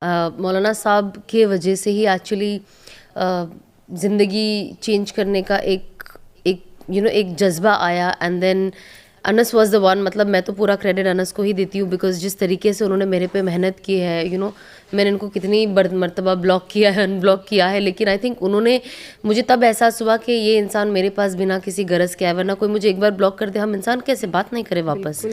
मौलाना साहब के वजह से ही एक्चुअली ज़िंदगी चेंज करने का एक एक एक जज्बा आया। And then Anas was the one. मतलब मैं तो पूरा क्रेडिट अनस को ही देती हूँ, बिकॉज जिस तरीके से उन्होंने मेरे पे मेहनत की है, मैंने इनको कितनी मरतबा ब्लॉक किया है, अनब्लॉक किया है, लेकिन आई थिंक उन्होंने मुझे तब एहसास हुआ कि ये इंसान मेरे पास बिना किसी गरज के आए, वरना कोई मुझे एक बार ब्लॉक कर दे, हम इंसान कैसे बात नहीं करें वापस।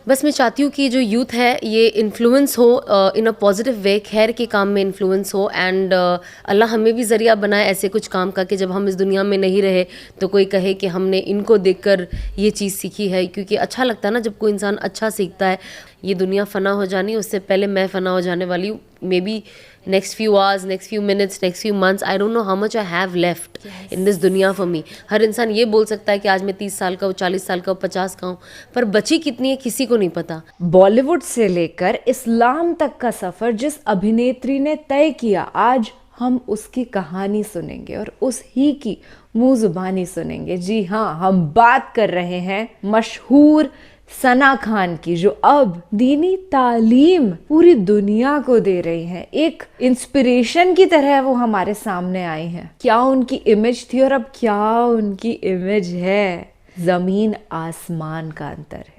बस मैं चाहती हूँ कि जो यूथ है ये इन्फ्लुएंस हो इन अ पॉजिटिव वे, खैर के काम में इन्फ्लुएंस हो। एंड अल्लाह हमें भी ज़रिया बनाए ऐसे कुछ काम का कि जब हम इस दुनिया में नहीं रहे तो कोई कहे कि हमने इनको देखकर ये चीज़ सीखी है। क्योंकि अच्छा लगता है ना जब कोई इंसान अच्छा सीखता है। ये दुनिया फ़ना हो जानी, उससे पहले मैं फ़ना हो जाने वाली हूँ, may be next few hours, next few minutes, next few months, I don't know how much I have left in this दुनिया for me। हर इंसान ये बोल सकता है कि आज मैं 30 साल का हूँ, 40 साल का हूँ, 50 का हूँ, पर बची कितनी है किसी को नहीं पता। बॉलीवुड से लेकर इस्लाम तक का सफर जिस अभिनेत्री ने तय किया, आज हम उसकी कहानी सुनेंगे और उस ही की मुंह जुबानी सुनेंगे। जी हाँ, हम बात कर रहे हैं मशहूर सना खान की, जो अब दीनी तालीम पूरी दुनिया को दे रही हैं। एक इंस्पिरेशन की तरह वो हमारे सामने आई हैं। क्या उनकी इमेज थी और अब क्या उनकी इमेज है, जमीन आसमान का अंतर है।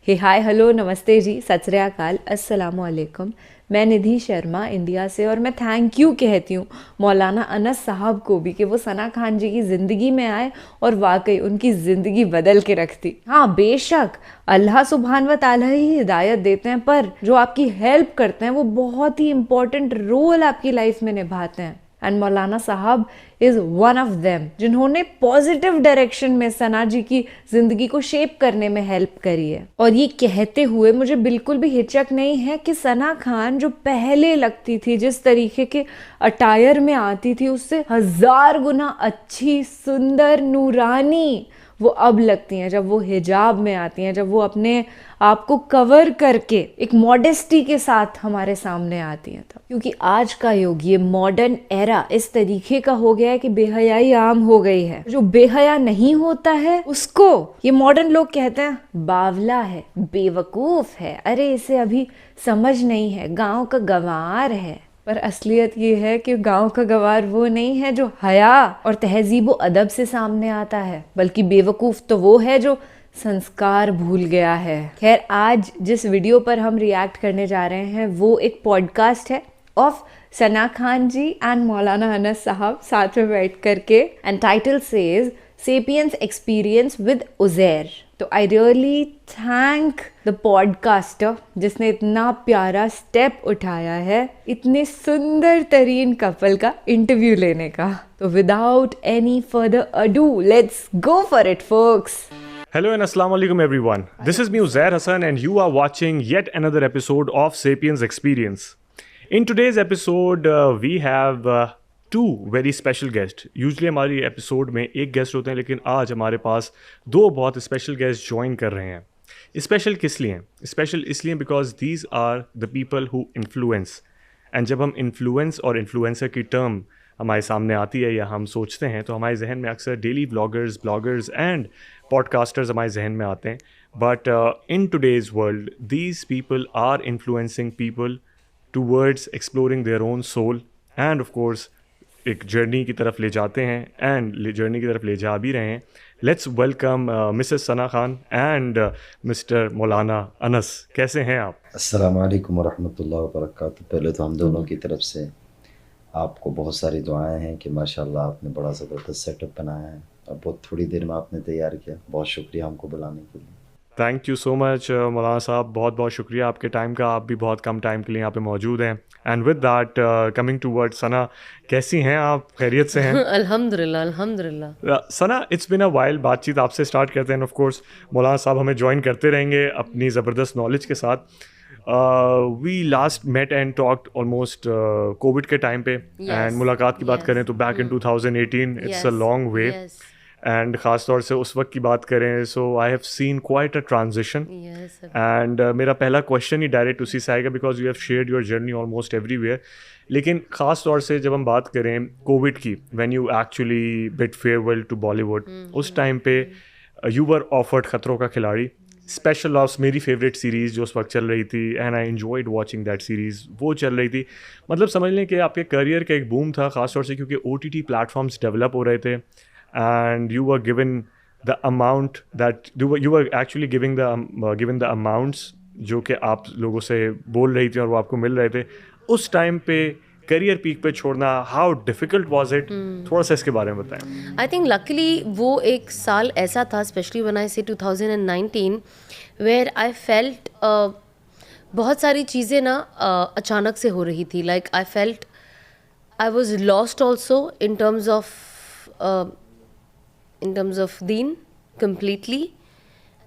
हे हाय हेलो नमस्ते जी, सत श्री अकाल, अस्सलामु अलैकुम। मैं निधि शर्मा इंडिया से, और मैं थैंक यू कहती हूँ मौलाना अनस साहब को भी कि वो सना खान जी की ज़िंदगी में आए और वाकई उनकी ज़िंदगी बदल के रख दी। हाँ बेशक अल्लाह सुब्हान व तआला ही हिदायत देते हैं, पर जो आपकी हेल्प करते हैं वो बहुत ही इंपॉर्टेंट रोल आपकी लाइफ में निभाते हैं। एंड मौलाना साहब इज वन ऑफ देम, जिन्होंने पॉजिटिव डायरेक्शन में सना जी की जिंदगी को शेप करने में हेल्प करी है। और ये कहते हुए मुझे बिल्कुल भी हिचक नहीं है कि सना खान जो पहले लगती थी, जिस तरीके के अटायर में आती थी, उससे 1000 गुना अच्छी, सुंदर, नूरानी वो अब लगती हैं जब वो हिजाब में आती हैं, जब वो अपने आप को कवर करके एक मॉडेस्टी के साथ हमारे सामने आती हैं तब। क्योंकि आज का युग, ये मॉडर्न एरा इस तरीके का हो गया है कि बेहयाई आम हो गई है। जो बेहया नहीं होता है उसको ये मॉडर्न लोग कहते हैं बावला है, बेवकूफ है, अरे इसे अभी समझ नहीं है, गांव का गंवार है। पर असलियत ये है कि गांव का गंवार वो नहीं है जो हया और तहजीब अदब से सामने आता है, बल्कि बेवकूफ तो वो है जो संस्कार भूल गया है। खैर, आज जिस वीडियो पर हम रिएक्ट करने जा रहे हैं वो एक पॉडकास्ट है ऑफ सना खान जी एंड मौलाना अनस साहब साथ में बैठ करके, and title says Sapiens experience with Uzair. तो I really thank the podcaster जिसने इतना प्यारा स्टेप उठाया है इतने सुंदर तरीन कपल का इंटरव्यू लेने का। तो without any further ado, let's go for it focus. Hello and Assalamu alaikum everyone. This is me Uzair Hassan and you are watching yet another episode of Sapiens Experience. In today's episode we have two very special guests. Usually हमारी episode में एक guest होते हैं, लेकिन आज हमारे पास दो बहुत स्पेशल गेस्ट ज्वाइन कर रहे हैं। स्पेशल किस लिए? स्पेशल इसलिए because these are the people who influence. And जब हम इन्फ्लुएंस और इन्फ्लुएंसर की टर्म हमारे सामने आती है या हम सोचते हैं तो हमारे जहन में अक्सर daily vloggers, bloggers and podcasters हमारे जहन में आते हैं। But in today's world these people are influencing people towards exploring their own soul, and of course एक जर्नी की तरफ ले जाते हैं एंड जर्नी की तरफ ले जा भी रहे हैं। Let's welcome Mrs Sana Khan and mister मौलाना अनस। कैसे हैं आप? अस्सलामु अलैकुम वरहमतुल्लाहि वबरकातुहू। पहले तो हम दोनों की तरफ से आपको बहुत सारी दुआएं हैं कि माशाल्लाह आपने बड़ा ज़बरदस्त सेटअप बनाया है और बहुत थोड़ी देर में आपने तैयार किया। बहुत शुक्रिया हमको बुलाने के लिए। थैंक यू सो मच मौलाना साहब, बहुत बहुत शुक्रिया आपके टाइम का। आप भी बहुत कम टाइम के लिए यहाँ पे मौजूद हैं। And with that coming to word, Sana कैसी हैं आप? खैरियत से हैं? अल्हम्दुलिल्लाह अल्हम्दुलिल्लाह। Sana, it's been a while. बातचीत आपसे स्टार्ट करते हैं। ऑफ कोर्स मौलाना साहब हमें ज्वाइन करते रहेंगे अपनी ज़बरदस्त नॉलेज के साथ। We last met and talked almost COVID के टाइम पे, एंड मुलाकात की बात करें तो back in 2018। It's a long way. And ख़ास तौर से उस वक्त की बात करें, so I have seen quite a transition. And मेरा पहला क्वेश्चन ही डायरेक्ट उसी से आएगा because you have shared your journey almost everywhere. लेकिन ख़ास तौर से जब हम बात करें कोविड की, when you actually bid farewell to Bollywood, उस टाइम पे यू वर ऑफर्ड खतरों का खिलाड़ी, स्पेशल ऑप्स मेरी फेवरेट सीरीज़ जो उस वक्त चल रही थी, and I enjoyed watching that series, वो चल रही थी। मतलब समझ लें कि आपके करियर का एक बूम था, ख़ासतौर से क्योंकि OTT प्लेटफॉर्म्स डेवलप हो रहे थे, and you were given the amount that you were actually given the amounts जो कि आप लोगों से बोल रही थी और वो आपको मिल रहे थे। उस टाइम पे करियर पीक पे छोड़ना, हाउ डिफ़िकल्ट वाज इट? थोड़ा सा इसके बारे में बताएं। आई थिंक लकीली वो एक साल ऐसा था, स्पेशली व्हेन आई से 2019, वेयर आई फेल्ट बहुत सारी चीज़ें ना अचानक से हो रही थी। Like I felt I was lost also in terms of Deen completely,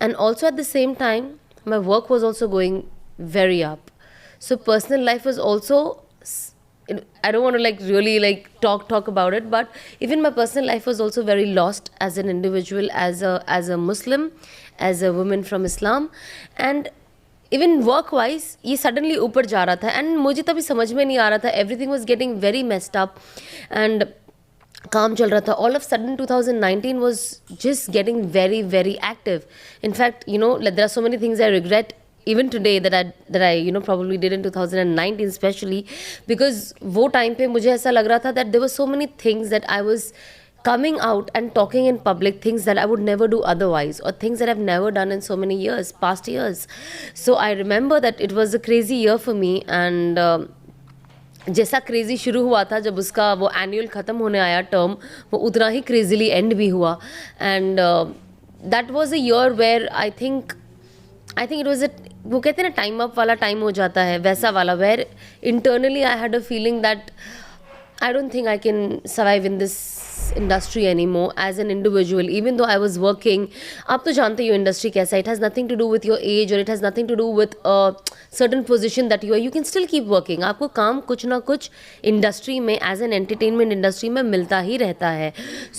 and also at the same time my work was also going very up, so personal life was also I don't want to like really like talk about it, but even my personal life was also very lost as an individual, as a Muslim, as a woman from Islam, and even work wise ये suddenly ऊपर जा रहा था and मुझे तभी समझ में नहीं आ रहा था, everything was getting very messed up and काम चल रहा था. All of sudden 2019 was just getting very very active. In fact, you know, like, there are so many things I regret even today that I you know probably did in 2019 especially, because वो time पे मुझे ऐसा लग रहा था that there were so many things that I was coming out and talking in public, things that I would never do otherwise, or things that I've never done in so many years, past years. So I remember that it was a crazy year for me, and जैसा crazy शुरू हुआ था, जब उसका वो annual ख़त्म होने आया टर्म, वो उतना ही क्रेज़ीली एंड भी हुआ. And that was a year where I think it was वो कहते हैं ना टाइम अप वाला टाइम हो जाता है, वैसा वाला, where internally I had a feeling that I don't think I can survive in this industry anymore as an individual, even though I was working. आप तो जानते हो इंडस्ट्री कैसा है. It has nothing to do with your age, or it has nothing to do with a certain position that you are. You can still keep working. आपको काम कुछ ना कुछ इंडस्ट्री में, as an entertainment industry में मिलता ही रहता है.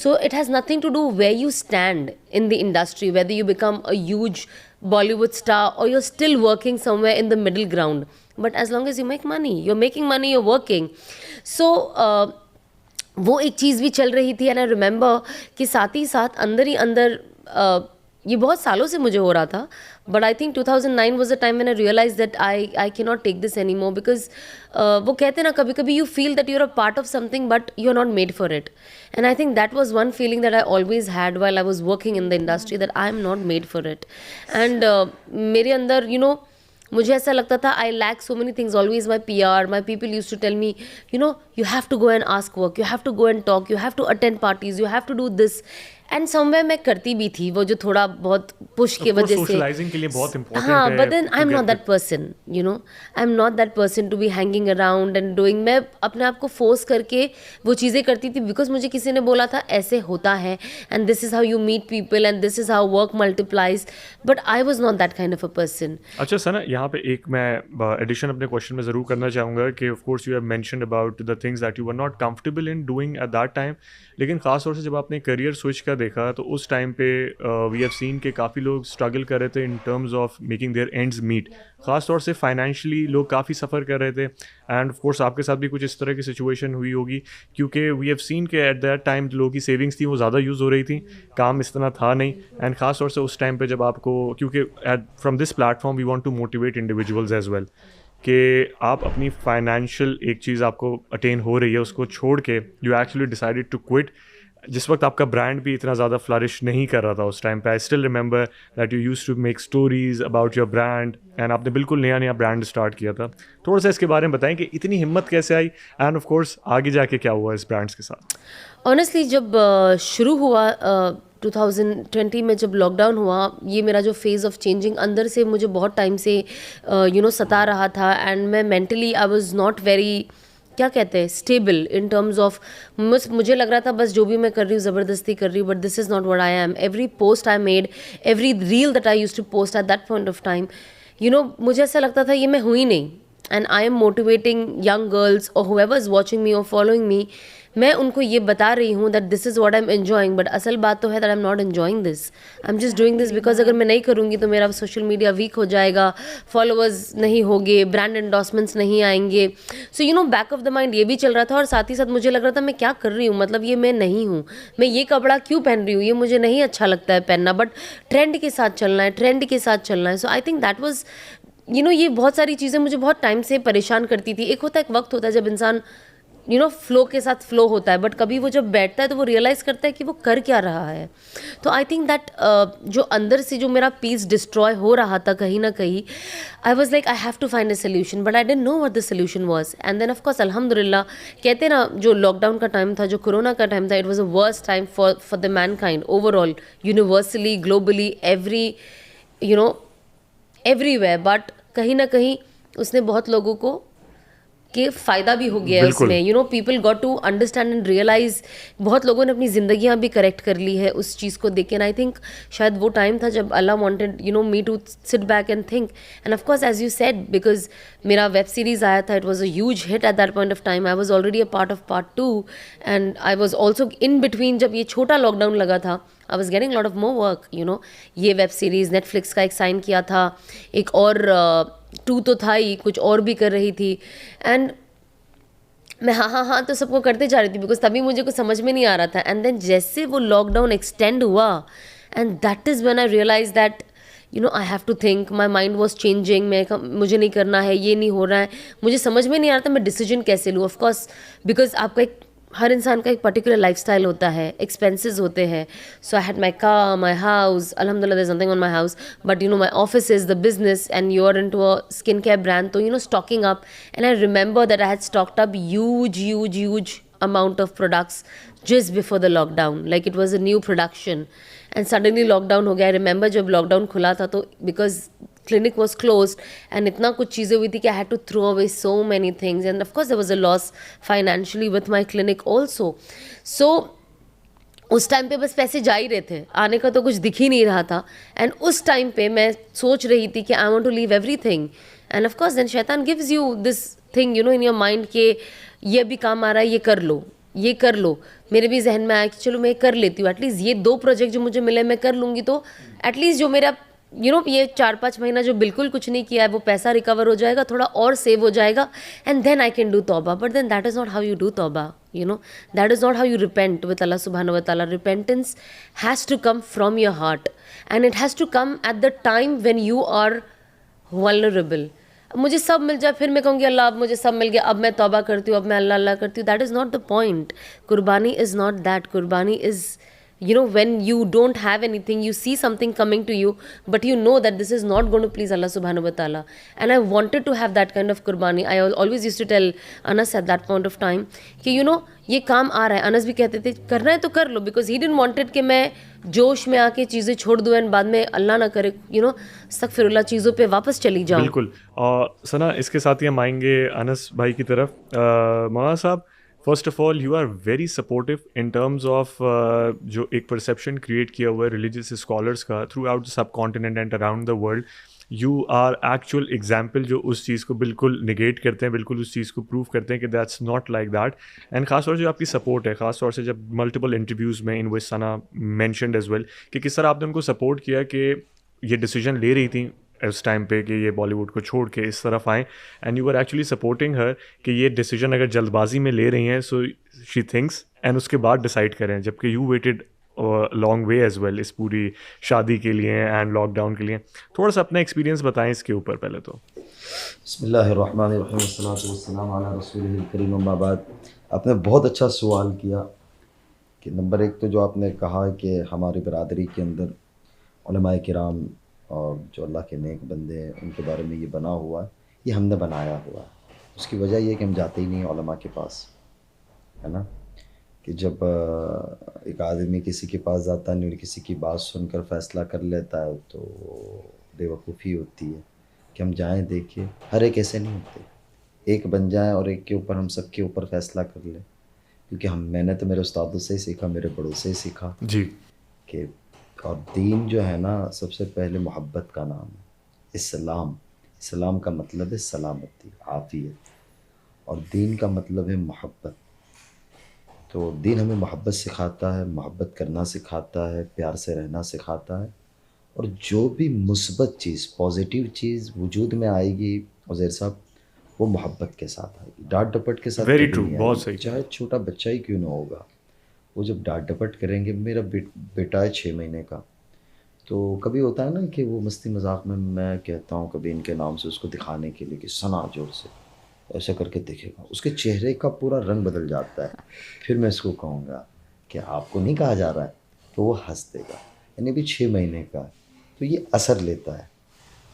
So it has nothing to do where you stand in the industry, whether you become a huge Bollywood star or you're still working somewhere in the middle ground. But as long as you make money, you're making money, you're working. So वो एक चीज़ भी चल रही थी. And I remember कि साथ ही साथ अंदर ही अंदर ये बहुत सालों से मुझे हो रहा था, but I think 2009 was a time when I realize that I can not take this any more, because वो कहते हैं ना, कभी कभी you feel that you are a part of something but you are not made for it. And I think that was one feeling that I always had while I was working in the industry, that I am not made for it. And मेरे अंदर you know मुझे ऐसा लगता था I lack so many things. Always my PR, my people use to tell me, you know, you have to go and ask work, you have to go and talk, you have to attend parties, you have to do this. And somewhere मैं करती भी थी वो, जो थोड़ा बहुत push की वजह से. सोशलाइजिंग के लिए बहुत इंपॉर्टेंट हाँ, है. But then I am not that person, you know, I am not that person to be hanging around and doing. मैं अपने आप को फोर्स करके वो चीज़ें करती थी बिकॉज मुझे किसी ने बोला था ऐसे होता है, and this is how you meet people and this is how work multiplies. But I was not that kind of a person. अच्छा सना, यहाँ पे एक मैं एडिशन अपने क्वेश्चन में ज़रूर करना चाहूँगा कि of course you have mentioned about the things that you were not comfortable in doing at that time, लेकिन ख़ास तौर से जब आपने करियर स्विच का देखा तो उस टाइम पे वी हैव सीन के काफ़ी लोग स्ट्रगल कर रहे थे in terms of making their ends meet. ख़ास तौर से फाइनेंशियली लोग काफ़ी सफ़र कर रहे थे, एंड ऑफ कोर्स आपके साथ भी कुछ इस तरह की सिचुएशन हुई होगी, क्योंकि वी हैव सीन के एट दैट टाइम लोगों की सेविंग्स थी वो ज़्यादा यूज़ हो रही थी, काम इस तरह था नहीं. एंड ख़ास तौर से उस टाइम पे जब आपको, क्योंकि from this platform we want to motivate individuals as well, कि आप अपनी फाइनेंशियल एक चीज़ आपको अटेन हो रही है उसको छोड़ के you actually decided to quit. जिस वक्त आपका ब्रांड भी इतना ज़्यादा फ्लरिश नहीं कर रहा था उस टाइम पे. I still remember that you used to make stories about your brand, and आपने बिल्कुल नया ब्रांड स्टार्ट किया था. थोड़ा सा इसके बारे में बताएं कि इतनी हिम्मत कैसे आई, एंड ऑफ कोर्स आगे जाके क्या हुआ इस ब्रांड्स के साथ. ऑनेस्टली जब शुरू हुआ 2020 में, जब लॉकडाउन हुआ, ये मेरा जो फेज़ ऑफ चेंजिंग अंदर से मुझे बहुत टाइम से यू नो सता रहा था. एंड मैं mentally I was not very, क्या कहते हैं, स्टेबल इन टर्म्स ऑफ, मुझे लग रहा था बस जो भी मैं कर रही हूँ ज़बरदस्ती कर रही हूँ, but this is not what I am. Every post I made, every reel that I used to post at that point of time, you know, मुझे ऐसा लगता था ये मैं हुई नहीं. And I am motivating young girls और whoever is watching me or following me, मैं उनको ये बता रही हूँ that this is what I am enjoying, but असल बात तो है that I am not enjoying this, I am just doing this because अगर मैं नहीं करूँगी तो मेरा सोशल मीडिया वीक हो जाएगा, फॉलोअर्स नहीं होंगे, ब्रांड एंडोर्समेंट्स नहीं आएंगे. So you know back of the mind ये भी चल रहा था और साथ ही साथ मुझे लग रहा था मैं क्या कर रही हूँ, मतलब ये मैं नहीं हूँ, मैं ये कपड़ा क्यों पहन रही हूँ, ये मुझे नहीं अच्छा लगता है पहनना, बट ट्रेंड के साथ चलना है, ट्रेंड के साथ चलना है. सो आई थिंक दैट वाज ये बहुत सारी चीज़ें मुझे बहुत टाइम से परेशान करती थी. एक होता है, एक वक्त होता है जब इंसान फ्लो के साथ फ्लो होता है, बट कभी वो जब बैठता है तो वो रियलाइज़ करता है कि वो कर क्या रहा है. तो आई थिंक दैट जो अंदर से जो मेरा पीस डिस्ट्रॉय हो रहा था कहीं ना कहीं, I was like I have to find a solution, but I don't know what the solution was. And then of course अल्हम्दुलिल्लाह, कहते ना जो लॉकडाउन का टाइम था, जो कोरोना का टाइम था, it was a worst time for the man kind overall, universally, globally, everywhere. But कहीं ना कहीं उसने बहुत लोगों को के फ़ायदा भी हो गया है उसमें. People got to understand and realize. बहुत लोगों ने अपनी ज़िंदगियाँ भी करेक्ट कर ली है उस चीज़ को देख के. एंड आई थिंक शायद वो टाइम था जब Allah wanted me to sit back and think. And of course as you said, because मेरा वेब सीरीज़ आया था, it was a huge hit at that point of time. I was already a part of part 2 and I was also in between. जब ये छोटा lockdown लगा था, I was getting lot of more work. ये web series Netflix का एक sign किया था, एक और 2 तो था ही, कुछ और भी कर रही थी. एंड मैं हाँ तो सबको करते जा रही थी, बिकॉज तभी मुझे कुछ समझ में नहीं आ रहा था. एंड देन जैसे वो लॉकडाउन एक्सटेंड हुआ, and that is when I realize that I have to think. My mind was changing. मुझे नहीं करना है, ये नहीं हो रहा है, मुझे समझ में नहीं आ रहा था मैं डिसीजन कैसे लूँ. ऑफकोर्स बिकॉज आपका हर इंसान का एक पर्टिकुलर लाइफस्टाइल होता है, एक्सपेंसेस होते हैं. So I had my car, my house, अल्हम्दुलिल्लाह there is something on my house, but my office is the business and you are into a skin care brand. तो stocking up, and I remember that I had stocked up huge amount of products just before the lockdown, like it was a new production. And suddenly lockdown हो गया. I remember जब lockdown खुला था तो because clinic was closed and इतना कुछ चीज़ें हुई थी कि I had to throw away so many things, and of course there was a loss financially with my clinic also. So उस टाइम पे बस पैसे जा ही रहे थे, आने का तो कुछ दिख ही नहीं रहा था. एंड उस टाइम पे मैं सोच रही थी कि I want to leave everything. And of course then शैतान gives you this thing in your mind के ये भी काम आ रहा है, ये कर लो. मेरे भी जहन में आया कि चलो मैं कर लेती हूँ, एटलीस्ट ये 2 प्रोजेक्ट जो मुझे मिले मैं कर लूँगी, तो एटलीस्ट जो मेरा ये 4-5 महीना जो बिल्कुल कुछ नहीं किया है वो पैसा रिकवर हो जाएगा, थोड़ा और सेव हो जाएगा, and then I can do तौबा. But then that is not how you do तौबा. That is not how you repent with Allah सुब्हानहू व तआला. Repentance has to come from your heart, and it has to come at the time when you are vulnerable. मुझे सब मिल जाए फिर मैं कहूँगी अल्लाह अब मुझे सब मिल गया, अब मैं तौबा करती हूँ, अब मैं अल्लाह अल्लाह करती हूँ. That is not the point. कुर्बानी इज़ नॉट दैट. कुर्बानी is when you don't have anything, you see something coming to you, but you know that this is not going to please Allah subhanahu wa ta'ala. And I wanted to have that kind of qurbani. I always used to tell Anas at that point of time कि ये काम आ रहा है. अनस भी कहते थे करना है तो कर लो, because he didn't wanted कि मैं जोश में आके चीज़ें छोड़ दूँ एंड बाद में अल्लाह ना करे अस्तगफिरुल्लाह चीज़ों पे वापस चली जाऊँ. बिल्कुल. सना, इसके साथ ही हम आएंगे अनस भाई की तरफ. मौलाना साहब, first of all you are very supportive in terms of जो एक परसेप्शन क्रिएट किया हुआ है रिलीजियस स्कॉलर्स का throughout the subcontinent and around the world. You are actual example जो उस चीज़ को बिल्कुल निगेट करते हैं, बिल्कुल उस चीज़ को प्रूव करते हैं कि that's not like that. And खासतौर से जो आपकी सपोर्ट है, खासतौर से जब मल्टीपल इंटरव्यूज़ में इन विच सना मैंशनड एज वेल कि किस तरह आपने उनको सपोर्ट किया कि ये डिसीजन ले रही थी उस टाइम पे कि ये बॉलीवुड को छोड़ के इस तरफ आएँ, and you are actually supporting her कि ये डिसीजन अगर जल्दबाजी में ले रही हैं सो शी थिंक्स एंड उसके बाद डिसाइड करें, जबकि you waited long way as well इस पूरी शादी के लिए एंड लॉकडाउन के लिए. थोड़ा सा अपना एक्सपीरियंस बताएं इसके ऊपर पहले तो. बिस्मिल्लाहिर्रहमानिर्रहीम वस्सलातु वस्सलामु अला रसूलिल करीम अम्मा बाद. आपने बहुत अच्छा सवाल किया कि नंबर 1 तो जो आपने कहा कि हमारी बरादरी के अंदर उलमाए किराम और जो अल्लाह के नेक बंदे हैं उनके बारे में ये बना हुआ है, ये हमने बनाया हुआ है. उसकी वजह ये है कि हम जाते ही नहीं उलमा के पास, है ना. कि जब एक आदमी किसी के पास जाता नहीं और किसी की बात सुनकर फ़ैसला कर लेता है तो बेवकूफ़ी होती है कि हम जाएं देखें. हर एक ऐसे नहीं होते, एक बन जाएं और एक के ऊपर हम सब के ऊपर फ़ैसला कर लें. क्योंकि मैंने तो मेरे उस्तादों से ही सीखा, मेरे बड़ों से ही सीखा जी कि और दीन जो है ना सबसे पहले मोहब्बत का नाम है. इस्लाम इस्लाम का मतलब है सलामती, आफियत, और दीन का मतलब है मोहब्बत। तो दीन हमें मोहब्बत सिखाता है, मोहब्बत करना सिखाता है, प्यार से रहना सिखाता है। और जो भी मुस्बत चीज़, पॉजिटिव चीज़ वजूद में आएगी उज़ैर साहब, वो मोहब्बत के साथ आएगी, डांट डपट के साथ वेरी कभी ट्रू, नहीं बहुत आएगी, सही। चाहे छोटा बच्चा ही क्यों ना होगा। वो जब डांट डपट करेंगे, मेरा बेटा है 6 महीने का, तो कभी होता है ना कि वो मस्ती मजाक में मैं कहता हूँ कभी इनके नाम से उसको दिखाने के लिए कि सना जोर से ऐसा करके दिखेगा, उसके चेहरे का पूरा रंग बदल जाता है। फिर मैं इसको कहूँगा कि आपको नहीं कहा जा रहा है, तो वो हंस देगा। यानी भी 6 महीने का है, तो ये असर लेता है।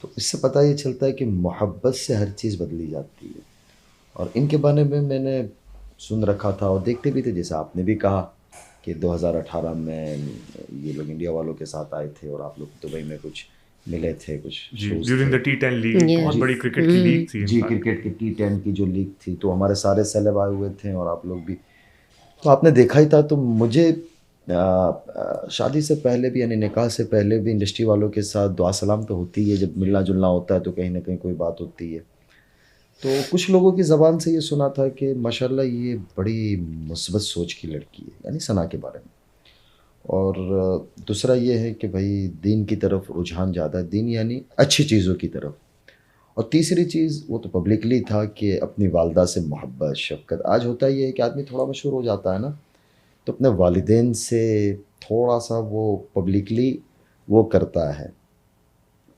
तो इससे पता ये चलता है कि मोहब्बत से हर चीज़ बदली जाती है। और इनके बारे में मैंने सुन रखा था और देखते भी थे, जैसे आपने भी कहा कि 2018 में ये लोग इंडिया वालों के साथ आए थे और आप लोग दुबई में कुछ मिले थे, कुछ जी, शोज ड्यूरिंग थे। The T10 league, Yeah. बहुत बड़ी क्रिकेट की लीग थी जी, इनफैक्ट। क्रिकेट की T10 की जो लीग थी, तो हमारे सारे सेलेब आए हुए थे और आप लोग भी, तो आपने देखा ही था। तो मुझे शादी से पहले भी, यानी निकाह से पहले भी इंडस्ट्री वालों के साथ दुआ सलाम तो होती है, जब मिलना जुलना होता है तो कहीं ना कहीं कोई बात होती है। तो कुछ लोगों की ज़बान से ये सुना था कि माशाल्लाह ये बड़ी मुस्बत सोच की लड़की है, यानी सना के बारे में। और दूसरा ये है कि भाई दीन की तरफ रुझान ज़्यादा है, दीन यानी अच्छी चीज़ों की तरफ। और तीसरी चीज़, वो तो पब्लिकली था कि अपनी वालदा से मोहब्बत, शफ़क़त। आज होता ये है कि आदमी थोड़ा मशहूर हो जाता है ना, तो अपने वालिदैन से थोड़ा सा वो पब्लिकली वो करता है,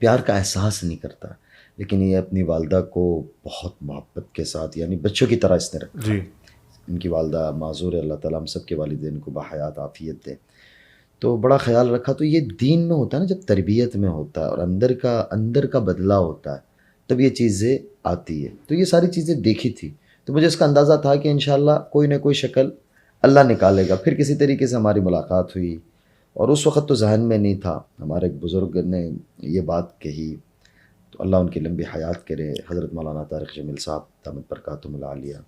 प्यार का एहसास नहीं करता। लेकिन ये अपनी वालदा को बहुत मोहब्बत के साथ, यानी बच्चों की तरह इसने रखा। जी, इनकी वालदा माज़ूर है, अल्लाह ताला हम सब के वालिदैन को बाहयात आफ़ियत दे। तो बड़ा ख़्याल रखा। तो ये दीन में होता है ना, जब तरबियत में होता है और अंदर का बदलाव होता है, तब ये चीज़ें आती है। तो ये सारी चीज़ें देखी थी, तो मुझे इसका अंदाज़ा था कि इंशाअल्लाह कोई ना कोई शक्ल अल्लाह निकालेगा। फिर किसी तरीके से हमारी मुलाकात हुई और उस वक़्त तो ज़हन में नहीं था। हमारे एक बुज़ुर्ग ने ये बात कही, तो अल्लाह उनकी लंबी हयात करे, हज़रत मौलाना तारिक जमील साहब दामत बरकातुहुमुल आलिया,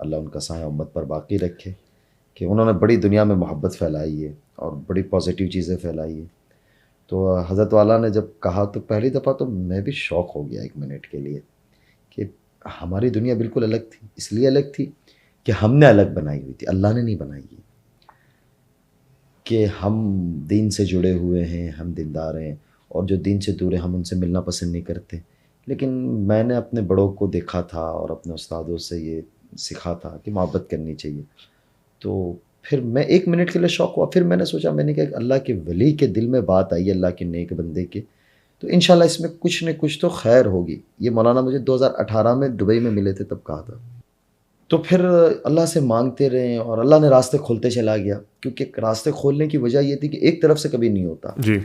अल्लाह उनका साया उम्मत पर बाकी रखे, कि उन्होंने बड़ी दुनिया में मोहब्बत फैलाई है और बड़ी पॉजिटिव चीज़ें फैलाई है। तो हज़रत वाला ने जब कहा, तो पहली दफ़ा तो मैं भी शौक़ हो गया 1 मिनट के लिए, कि हमारी दुनिया बिल्कुल अलग थी। इसलिए अलग थी कि हमने अलग बनाई हुई थी, अल्लाह ने नहीं बनाई है। कि हम दीन से जुड़े हुए हैं, हम दीनदार हैं, और जो दीन से दूर है हम उनसे मिलना पसंद नहीं करते। लेकिन मैंने अपने बड़ों को देखा था और अपने उस्तादों से ये सीखा था कि मोहब्बत करनी चाहिए। तो फिर मैं 1 मिनट के लिए शौक़ हुआ। फिर मैंने सोचा, मैंने कहा अल्लाह के वली के दिल में बात आई, अल्लाह के नेक बंदे के, तो इंशाल्लाह इसमें कुछ न कुछ तो खैर होगी। ये मौलाना मुझे 2018 में दुबई में मिले थे, तब कहा था। तो फिर अल्लाह से मांगते रहे और अल्लाह ने रास्ते खोलते चला गया, क्योंकि रास्ते खोलने की वजह ये थी कि एक तरफ से कभी नहीं होता। जी,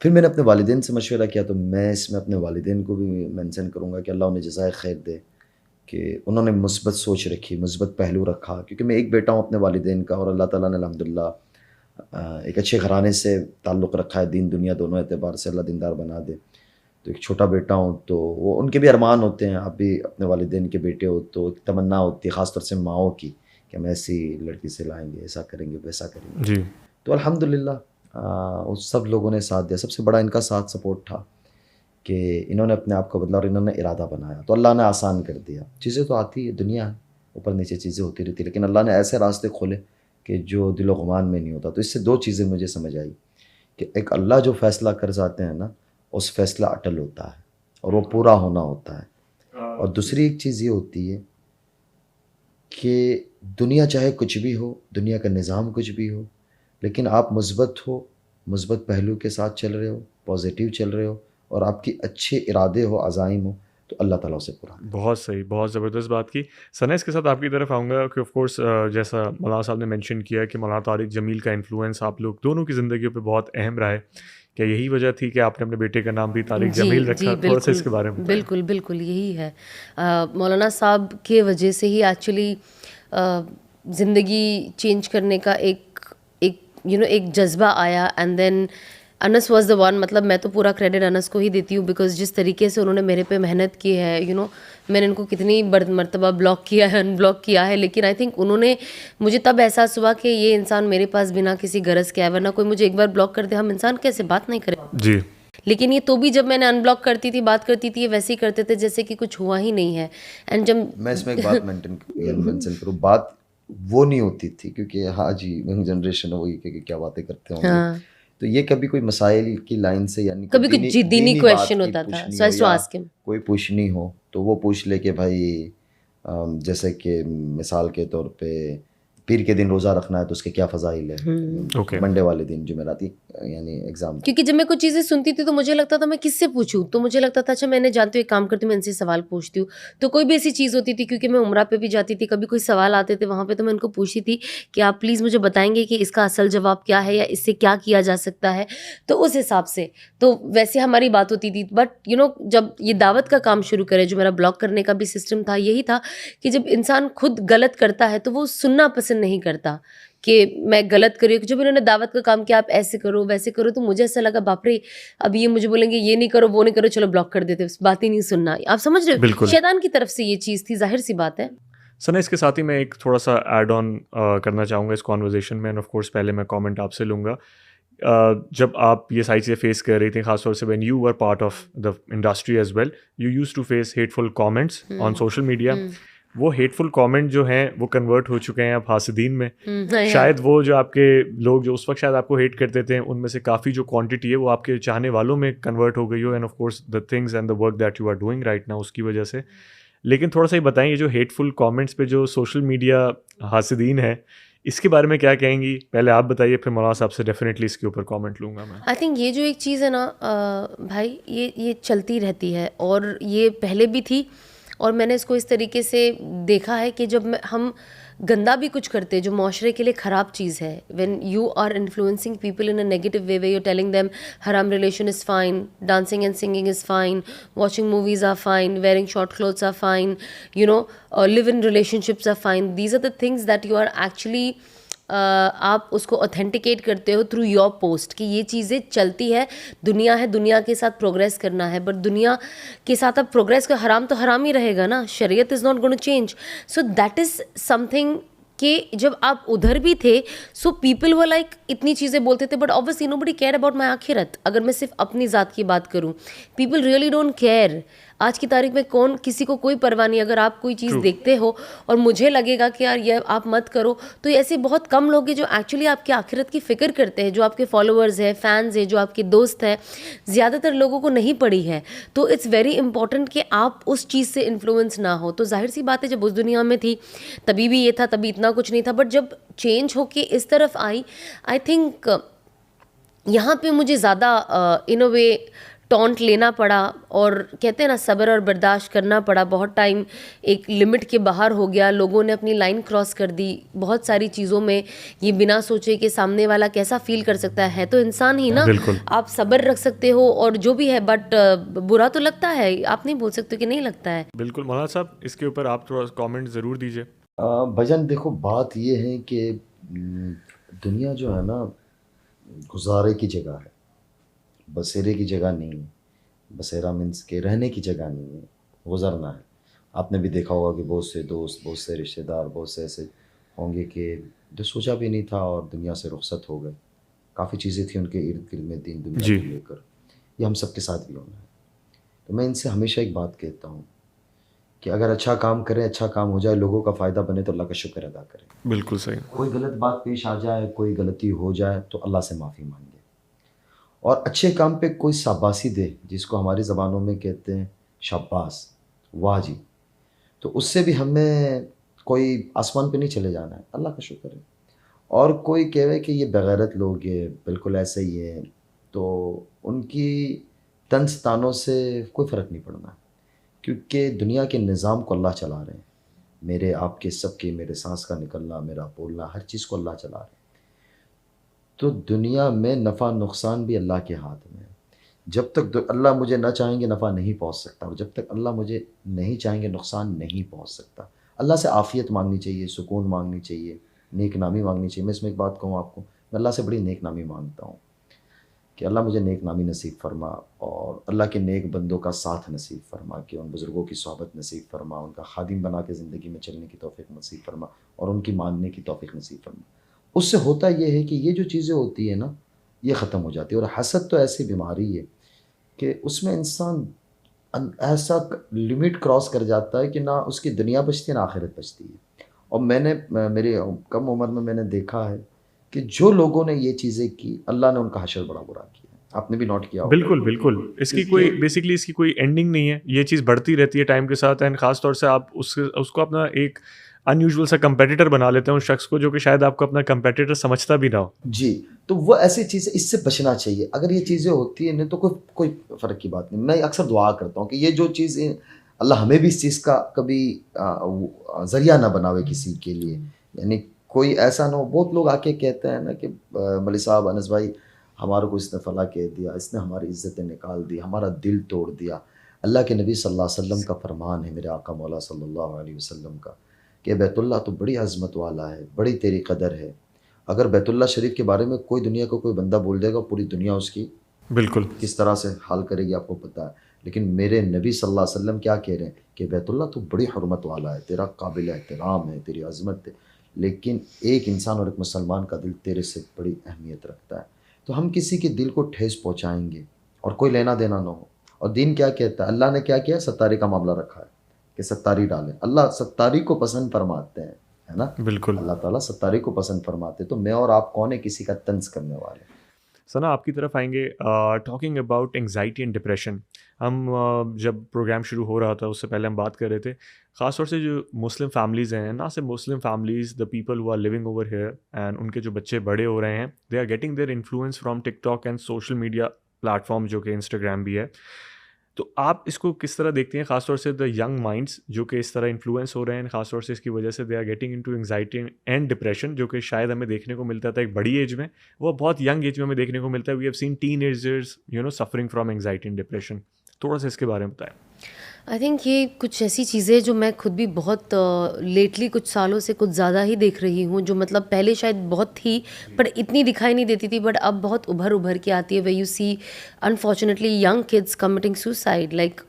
फिर मैंने अपने वालिदैन से मशवरा किया, तो मैं इसमें अपने वालिदैन को भी मेंशन करूँगा कि अल्लाह उन्हें जज़ाए खैर दे, कि उन्होंने मुस्बत सोच रखी, मुस्बत पहलू रखा। क्योंकि मैं एक बेटा हूँ अपने वालिदैन का, और अल्लाह ताला ने अल्हम्दुलिल्लाह एक अच्छे घराने से ताल्लुक़ रखा है, दीन दुनिया दोनों एतबार से अल्लाह दीनदार बना दे। तो एक छोटा बेटा हूँ, तो वो उनके भी अरमान होते हैं। आप भी अपने वालिदैन के बेटे हो, तो एक तमन्ना होती है ख़ास तौर से माँओं की, कि हम ऐसी लड़की से लाएँगे, ऐसा करेंगे, वैसा करेंगे। जी, तो अल्हम्दुलिल्लाह उस सब लोगों ने साथ दिया। सबसे बड़ा इनका साथ सपोर्ट था कि इन्होंने अपने आप को बदला और इन्होंने इरादा बनाया, तो अल्लाह ने आसान कर दिया। चीज़ें तो आती है, दुनिया है, ऊपर नीचे चीज़ें होती रहती है, लेकिन अल्लाह ने ऐसे रास्ते खोले कि जो दिलो गुमान में नहीं होता। तो इससे 2 चीज़ें मुझे समझ आई कि एक, अल्लाह जो फ़ैसला कर जाते हैं ना, उस फ़ैसला अटल होता है और वो पूरा होना होता है। और दूसरी एक चीज़ ये होती है कि दुनिया चाहे कुछ भी हो, दुनिया का निज़ाम कुछ भी हो, लेकिन आप मुस्बत हो, मुस्बत पहलू के साथ चल रहे हो, पॉजिटिव चल रहे हो, और आपकी अच्छे इरादे हो, अज़ाइम हो, तो अल्लाह ताला उसे पूरा करता बहुत सही, बहुत ज़बरदस्त बात की। सना, इसके साथ आपकी तरफ आऊँगा कि ऑफ़ कोर्स जैसा मौलाना साहब ने मेंशन किया कि मौलाना तारिक जमील का इन्फ्लुएंस आप लोग दोनों की ज़िंदगियों पे बहुत अहम रहा है। क्या यही वजह थी कि आपने अपने बेटे का नाम भी तारिक जी, जमील जी, रखा? थोड़ा-सा बिल्कुल, इसके बारे में बताएँ। बिल्कुल, बिल्कुल यही है। मौलाना साहब के वजह से ही एक्चुअली ज़िंदगी चेंज करने का एक एक एक जज़्बा आया, and then Anas was the one. मतलब मैं तो पूरा क्रेडिट अनस को ही देती हूँ, बिकॉज़ जिस तरीके से उन्होंने मेरे पे मेहनत की है, मैंने इनको कितनी मर्तबा ब्लॉक किया है, अनब्लॉक किया है, लेकिन आई थिंक उन्होंने, मुझे तब एहसास हुआ कि ये इंसान मेरे पास बिना किसी गरज के आया, वरना कोई मुझे एक बार ब्लॉक कर दे, हम इंसान कैसे बात नहीं करें। जी, लेकिन ये तो भी जब मैंने अनब्लॉक करती थी, बात करती थी, ये वैसे ही करते थे जैसे कि कुछ हुआ ही नहीं है। एंड जब मैं इसमें एक बात मेंशन करूँ, बात वो नहीं होती थी क्योंकि हाँ जी यंग जनरेशन है वही कि क्या बातें करते होंगे। हाँ, तो ये कभी कोई मसाइल की लाइन से यानी कि कभी कुछ दीनी दीनी क्वेश्चन बात की होता था, पूछनी सो आई हो टू या आस्क हिम। कोई पूछनी हो तो वो पूछ ले कि भाई जैसे कि मिसाल के तौर पे पीर के दिन रोज़ा रखना है तो उसके क्या फ़ज़ाइल है, Okay. मंडे वाले दिन जुमेराती यानी एग्ज़ाम। क्योंकि जब मैं कुछ चीज़ें सुनती थी तो मुझे लगता था मैं किससे पूछूं, तो मुझे लगता था अच्छा मैंने जानती हूँ एक काम करती हूँ, मैं इनसे सवाल पूछती हूँ। तो कोई भी ऐसी चीज़ होती थी, क्योंकि मैं उम्रा पे भी जाती थी, कभी कोई सवाल आते थे वहाँ पे, तो मैं उनको पूछती थी कि आप प्लीज़ मुझे बताएंगे कि इसका असल जवाब क्या है या इससे क्या किया जा सकता है। तो उस हिसाब से तो वैसे हमारी बात होती थी। बट जब ये दावत का काम शुरू करे, जो मेरा ब्लॉग करने का भी सिस्टम था, यही था कि जब इंसान खुद गलत करता है तो वो सुनना पसंद नहीं करता कि मैं गलत कर रही हूँ। जब इन्होंने दावत का काम किया आप ऐसे करो वैसे करो, तो मुझे ऐसा लगा बाप रे, अब ये मुझे बोलेंगे ये नहीं करो वो नहीं करो, चलो ब्लॉक कर देते, बात ही नहीं सुनना। आप समझ रहे हो, बिल्कुल। शैतान की तरफ से ये चीज़ थी, जाहिर सी बात है। सना, इसके साथ ही मैं एक थोड़ा सा ऐड ऑन करना चाहूँगा इस कॉन्वर्जेशन में, एंड ऑफ कोर्स पहले मैं कमेंट आपसे लूँगा। जब आप ये सारी चीज़ें फेस कर रही थी, खासतौर से when you were part of the industry as well, you used to face hateful comments on social media. वो हेटफुल कमेंट जो हैं वो कन्वर्ट हो चुके हैं अब हासिदीन में। शायद वो जो आपके लोग जो उस वक्त शायद आपको हेट करते थे, उनमें से काफ़ी जो क्वांटिटी है वो आपके चाहने वालों में कन्वर्ट हो गई हो, and of course the things and the work that you are doing right now उसकी वजह से। लेकिन थोड़ा सा ही बताएं, ये जो हेटफुल कमेंट्स पे जो सोशल मीडिया हासिदीन है, इसके बारे में क्या कहेंगी? पहले आप बताइए, फिर मौलाना साहब से डेफिनेटली इसके ऊपर कमेंट लूँगा मैं। आई थिंक ये जो एक चीज़ है ना भाई, ये चलती रहती है और ये पहले भी थी। और मैंने इसको इस तरीके से देखा है कि जब हम गंदा भी कुछ करते हैं जो माशरे के लिए ख़राब चीज़ है, when you are influencing people in a negative way, way you telling them हराम relation is fine, dancing and singing is fine, watching movies are fine, wearing short clothes are fine, live in relationships are fine, these are the things that you are actually आप उसको authenticate करते हो through your post कि ये चीज़ें चलती है, दुनिया है, दुनिया के साथ प्रोग्रेस करना है। बट दुनिया के साथ अब प्रोग्रेस का हराम तो हराम ही रहेगा ना, शरीयत is not going to change. So that is something कि जब आप उधर भी थे, सो पीपल वर लाइक इतनी चीज़ें बोलते थे, but obviously nobody care about my आखिरत। अगर मैं सिर्फ अपनी ज़ात की बात करूँ, पीपल रियली डोंट केयर। आज की तारीख में कौन, किसी को कोई परवाह नहीं। अगर आप कोई चीज़ देखते हो और मुझे लगेगा कि यार ये आप मत करो, तो ऐसे बहुत कम लोग हैं जो एक्चुअली आपकी आखिरत की फ़िक्र करते हैं, जो आपके फॉलोअर्स हैं, फैंस हैं, जो आपके दोस्त हैं। ज़्यादातर लोगों को नहीं पड़ी है। तो इट्स वेरी इंपॉर्टेंट कि आप उस चीज़ से इन्फ्लुएंस ना हो। तो जाहिर सी बात है, जब उस दुनिया में थी तभी भी ये था, तभी इतना कुछ नहीं था। बट जब चेंज होके इस तरफ आई, आई थिंक यहाँ पे मुझे ज़्यादा इन अ वे टॉन्ट लेना पड़ा, और कहते हैं ना सब्र और बर्दाश्त करना पड़ा। बहुत टाइम एक लिमिट के बाहर हो गया, लोगों ने अपनी लाइन क्रॉस कर दी बहुत सारी चीज़ों में, ये बिना सोचे कि सामने वाला कैसा फील कर सकता है तो इंसान ही ना। बिल्कुल। आप सब्र रख सकते हो और जो भी है, बट बुरा तो लगता है, आप नहीं बोल सकते कि नहीं लगता है। बिल्कुल मौलाना साहब, इसके ऊपर आप थोड़ा कमेंट ज़रूर दीजिए। भजन देखो, बात ये है कि दुनिया जो है ना गुजारे की जगह है, बसेरे की जगह नहीं है। बसेरा मीन्स के रहने की जगह नहीं है, गुजरना है। आपने भी देखा होगा कि बहुत से दोस्त, बहुत से रिश्तेदार, बहुत से ऐसे होंगे कि जो सोचा भी नहीं था और दुनिया से रुखसत हो गए। काफ़ी चीज़ें थी उनके इर्द गिर्द में दीन दुनिया जी। को लेकर। ये हम सबके साथ भी होना है। तो मैं इनसे हमेशा एक बात कहता हूँ कि अगर अच्छा काम करें, अच्छा काम हो जाए, लोगों का फ़ायदा बने तो अल्लाह का शुक्र अदा करें। बिल्कुल सही। कोई गलत बात पेश आ जाए, कोई गलती हो जाए तो अल्लाह से माफ़ी मांगे, और अच्छे काम पे कोई शाबाशी दे, जिसको हमारी ज़बानों में कहते हैं शाबाश, वाह जी, तो उससे भी हमें कोई आसमान पे नहीं चले जाना है, अल्लाह का शुक्र है। और कोई कहे कि ये बेगैरत लोग ये बिल्कुल ऐसे ही हैं, तो उनकी तंज तानों से कोई फ़र्क नहीं पड़ना, क्योंकि दुनिया के निज़ाम को अल्लाह चला रहे हैं। मेरे आपके सबके, मेरे सांस का निकलना, मेरा बोलना, हर चीज़ को अल्लाह चला रहे हैं। तो दुनिया में नफ़ा नुकसान भी अल्लाह के हाथ में है। जब तक अल्लाह मुझे ना चाहेंगे नफ़ा नहीं पहुंच सकता, और जब तक अल्लाह मुझे नहीं चाहेंगे नुकसान नहीं पहुंच सकता। अल्लाह से आफ़ियत मांगनी चाहिए, सुकून मांगनी चाहिए, नेक नामी मांगनी चाहिए। मैं इसमें एक बात कहूँ आपको, मैं अल्लाह से बड़ी नेक नामी मांगता हूँ कि अल्लाह मुझे नेक नामी नसीब फरमा, और अल्लाह के नेक बंदों का साथ नसीब फरमा, कि उन बुज़ुर्गों की सोहबत नसीब फरमा, उनका खादिम बना के ज़िंदगी में चलने की तौफ़ीक नसीब फरमा, और उनकी मानने की तौफ़ीक नसीब फरमा। उससे होता यह है कि ये जो चीज़ें होती है ना, ये ख़त्म हो जाती है। और हसद तो ऐसी बीमारी है कि उसमें इंसान ऐसा लिमिट क्रॉस कर जाता है कि ना उसकी दुनिया बचती है ना आखिरत बचती है। और मैंने मेरी कम उम्र में मैंने देखा है कि जो लोगों ने ये चीज़ें की, अल्लाह ने उनका हशर बड़ा बुरा किया। आपने भी नोट किया होगा। बिल्कुल बिल्कुल, इसकी कोई बेसिकली इसकी कोई एंडिंग नहीं है, ये चीज़ बढ़ती रहती है टाइम के साथ। एंड खास तौर से आप उसको अपना एक अनयूजुअल सा कंपेटिटर बना लेते हैं उस शख्स को, जो कि शायद आपको अपना कंपेटिटर समझता भी ना हो। जी, तो वो ऐसी चीज़ें, इससे बचना चाहिए। अगर ये चीज़ें होती हैं नहीं तो कोई फ़र्क की बात नहीं। मैं अक्सर दुआ करता हूँ कि ये जो चीज़ें, अल्लाह हमें भी इस चीज़ का कभी ज़रिया ना बनावे किसी के लिए। यानी कोई ऐसा ना हो, बहुत लोग आके कहते हैं ना कि मौलवी साहब, अनस भाई, हमारे को इसने फला कह दिया, इसने हमारी इज़्ज़तें निकाल दी, हमारा दिल तोड़ दिया। अल्लाह के नबी सल्लल्लाहु अलैहि वसल्लम का फरमान है, मेरे आका मौला सल्लल्लाहु अलैहि वसल्लम का, कि बैतुल्लाह तो बड़ी अज़मत वाला है, बड़ी तेरी कदर है। अगर बैतुल्लाह शरीफ के बारे में कोई दुनिया का कोई बंदा बोल देगा, पूरी दुनिया उसकी बिल्कुल किस तरह से हाल करेगी आपको पता है। लेकिन मेरे नबी सल्लल्लाहु अलैहि वसल्लम क्या कह रहे हैं कि बैतुल्लाह तो बड़ी हुर्मत वाला है, तेरा काबिल एहतराम है, तेरी अज़मत है, लेकिन एक इंसान और एक मुसलमान का दिल तेरे से बड़ी अहमियत रखता है। तो हम किसी के दिल को ठेस पहुँचाएँगे और कोई लेना देना ना हो। और दीन क्या कहता है, अल्लाह ने क्या किया, सत्तारी का मामला रखा है कि सत्तारी डालें। अल्लाह सत्तारी को पसंद फरमाते हैं, है ना। बिल्कुल। अल्लाह ताला सत्तारी को पसंद फरमाते, तो मैं और आप कौन है किसी का तंज करने वाले। सना, आपकी तरफ आएंगे। Talking about anxiety and depression, हम जब प्रोग्राम शुरू हो रहा था उससे पहले हम बात कर रहे थे, ख़ासतौर से जो मुस्लिम फैमिलीज़ हैं, ना सिर्फ Muslim families, the people who are living over here and उनके जो बच्चे बड़े हो रहे हैं, they are getting their influence from TikTok and social media platform जो कि इंस्टाग्राम भी है। तो आप इसको किस तरह देखते हैं, खासतौर से द यंग माइंड्स जो कि इस तरह इन्फ्लुएंस हो रहे हैं, खासतौर से इसकी वजह से they are getting into anxiety and depression, जो कि शायद हमें देखने को मिलता था एक बड़ी एज में, वो बहुत यंग एज में हमें देखने को मिलता है। We have seen teenagers suffering from anxiety and depression. थोड़ा सा इसके बारे में बताएं। आई थिंक ये कुछ ऐसी चीज़ें जो मैं खुद भी बहुत लेटली कुछ सालों से कुछ ज़्यादा ही देख रही हूँ, जो मतलब पहले शायद बहुत थी पर इतनी दिखाई नहीं देती थी, बट अब बहुत उभर के आती है। Way you see unfortunately young kids committing suicide, like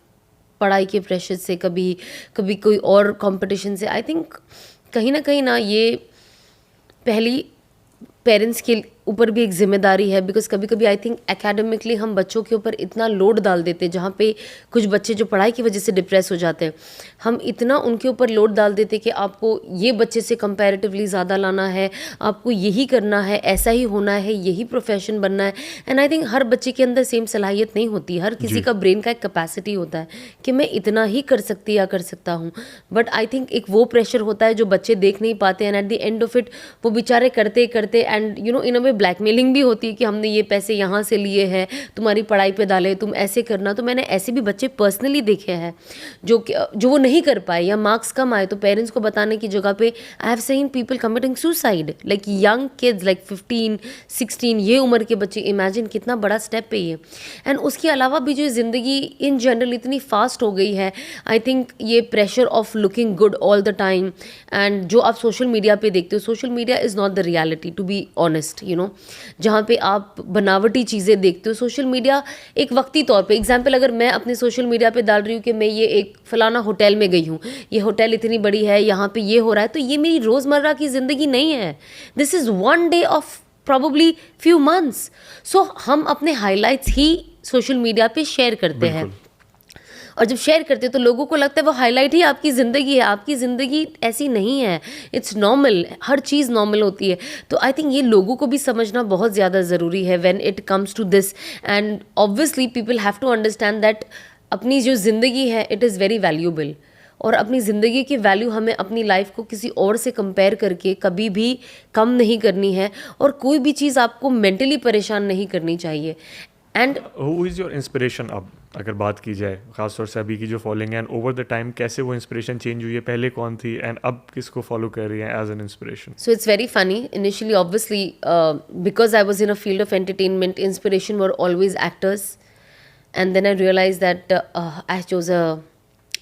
पढ़ाई के प्रेशर से, कभी कभी कोई और कंपटीशन से। आई थिंक कहीं ना ये पहली पेरेंट्स के ऊपर भी एक जिम्मेदारी है, बिकॉज कभी कभी आई थिंक एकेडमिकली हम बच्चों के ऊपर इतना लोड डाल देते हैं, जहाँ पे कुछ बच्चे जो पढ़ाई की वजह से डिप्रेस हो जाते हैं, हम इतना उनके ऊपर लोड डाल देते हैं कि आपको ये बच्चे से कंपैरेटिवली ज़्यादा लाना है, आपको यही करना है, ऐसा ही होना है, यही प्रोफेशन बनना है। एंड आई थिंक हर बच्चे के अंदर सेम सलाहियत नहीं होती, हर किसी का ब्रेन का एक कैपेसिटी होता है कि मैं इतना ही कर सकती या कर सकता हूँ। बट आई थिंक एक वो प्रेशर होता है जो बच्चे देख नहीं पाते, and eight the end of it वो बेचारे करते and in a way blackmailing भी होती है कि हमने ये पैसे यहाँ से लिए हैं, तुम्हारी पढ़ाई पे डाले, तुम ऐसे करना। तो मैंने ऐसे भी बच्चे पर्सनली देखे हैं जो वो नहीं कर पाए या मार्क्स कम आए, तो पेरेंट्स को बताने की जगह पे आई have seen people committing suicide, like young kids, like 15-16 ये उम्र के बच्चे। इमेजिन कितना बड़ा स्टेप है ये। एंड उसके अलावा भी जो ज़िंदगी इन जनरल इतनी फास्ट हो गई है, आई थिंक ये pressure of looking good all the time, and जो आप सोशल मीडिया पे देखते हो, social media is not the reality, to be honest, जहाँ पे आप बनावटी चीज़ें देखते हो। सोशल मीडिया एक वक्ती तौर पे, एग्जाम्पल अगर मैं अपने सोशल मीडिया पे डाल रही हूँ कि मैं ये एक फलाना होटल में गई हूँ, ये होटल इतनी बड़ी है, यहाँ पे ये हो रहा है, तो ये मेरी रोज़मर्रा की ज़िंदगी नहीं है। This is one day of probably few months. So हम अपने हाईलाइट्स ही सोशल मीडिया पे शेयर करते हैं, और जब शेयर करते हैं तो लोगों को लगता है वो हाईलाइट ही आपकी ज़िंदगी है। आपकी ज़िंदगी ऐसी नहीं है, it's normal, her cheese normal होती है। तो आई थिंक ये लोगों को भी समझना बहुत ज़्यादा ज़रूरी है when it comes to this. And obviously people have to understand that अपनी जो ज़िंदगी है इट इज़ वेरी वैल्यूबल, और अपनी ज़िंदगी की वैल्यू हमें अपनी लाइफ को किसी और से कंपेयर करके कभी भी कम नहीं करनी है, और कोई भी चीज़ आपको मेंटली परेशान नहीं करनी चाहिए। And who is your inspiration अब, अगर बात की जाए खासतौर से अभी की जो फॉलोइंग है, एंड ओवर द टाइम कैसे वो इंस्पिरेशन चेंज हुई है, पहले कौन थी एंड अब किसको फॉलो कर रही है as an inspiration? So it's very funny. Initially, obviously, because I was in a field of entertainment, inspiration were always actors, and then I realized that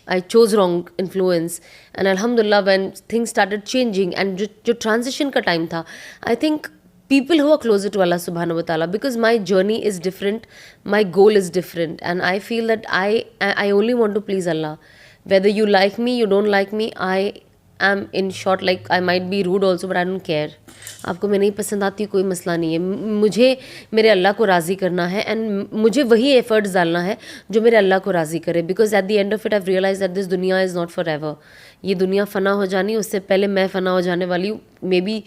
I chose wrong influence. And Alhamdulillah, when things started changing and जो transition का time था, I think people who are closer to Allah subhanahu wa ta'ala, because my journey is different, my goal is different, and I feel that I only want to please Allah. Whether you like me, you don't like me, I I am in short like I might be rude also but I don't care. आपको मैं नहीं पसंद आती कोई मसला नहीं है. मुझे मेरे अल्लाह को राज़ी करना है एंड मुझे वही एफर्ट्स डालना है जो मेरे अल्लाह को राज़ी करे. Because at the end of it I realize that this दुनिया इज़ नॉट फॉर एवर. ये दुनिया फ़ना हो जानी, उससे पहले मैं फ़ना हो जाने वाली हूँ. May be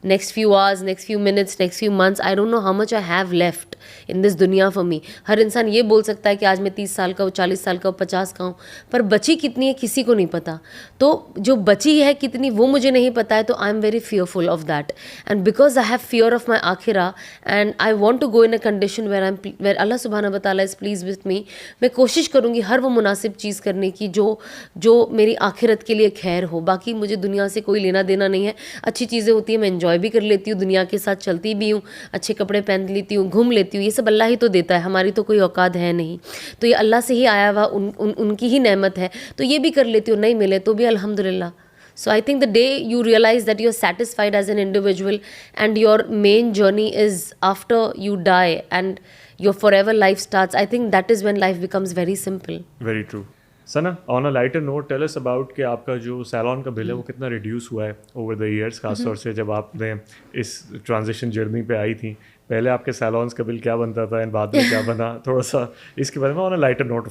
next few hours, next few minutes, next few months, I don't know how much I have left in this दुनिया for me. हर इंसान ये बोल सकता है कि आज मैं 30 साल का हूँ, 40 साल का हूँ, 50 का हूँ, पर बची कितनी है किसी को नहीं पता. तो जो बची है कितनी वो मुझे नहीं पता है. तो I am very fearful of that. And because I have fear of my आखिरा and I want to go in a condition where Allah subhanahu wa ta'ala is pleased with me, मैं कोशिश करूँगी हर वो मुनासिब चीज़ करने की जो मेरी आखिरत के लिए खैर हो. बाकी मुझे दुनिया से कोई लेना देना नहीं है. अच्छी चीज़ें होती हैं, मैं एंजॉय भी कर लेती हूँ, दुनिया के साथ चलती भी हूँ, अच्छे कपड़े पहन लेती हूँ, घूम लेती हूँ. ये सब अल्लाह ही तो देता है, हमारी तो कोई औकात है नहीं. तो ये अल्लाह से ही आया हुआ उनकी ही नेमत है. तो ये भी कर लेती हूँ. नहीं मिले तो भी अल्हम्दुलिल्लाह. So I think the day you realize that you're satisfied as an individual and your main journey is after you die and your forever life starts, I think that is when life becomes very simple. Very true. Sana, on a lighter note tell us about कि आपका जो salon का bill है वो कितना reduce हुआ है over the years, खासतौर से जब आपने इस ट्रांजिशन जर्नी पे आई थी. पहले आपके सैलॉन्स का बिल क्या बनता था एंड बाद में क्या बना, थोड़ा सा इसके बारे में on a lighter note.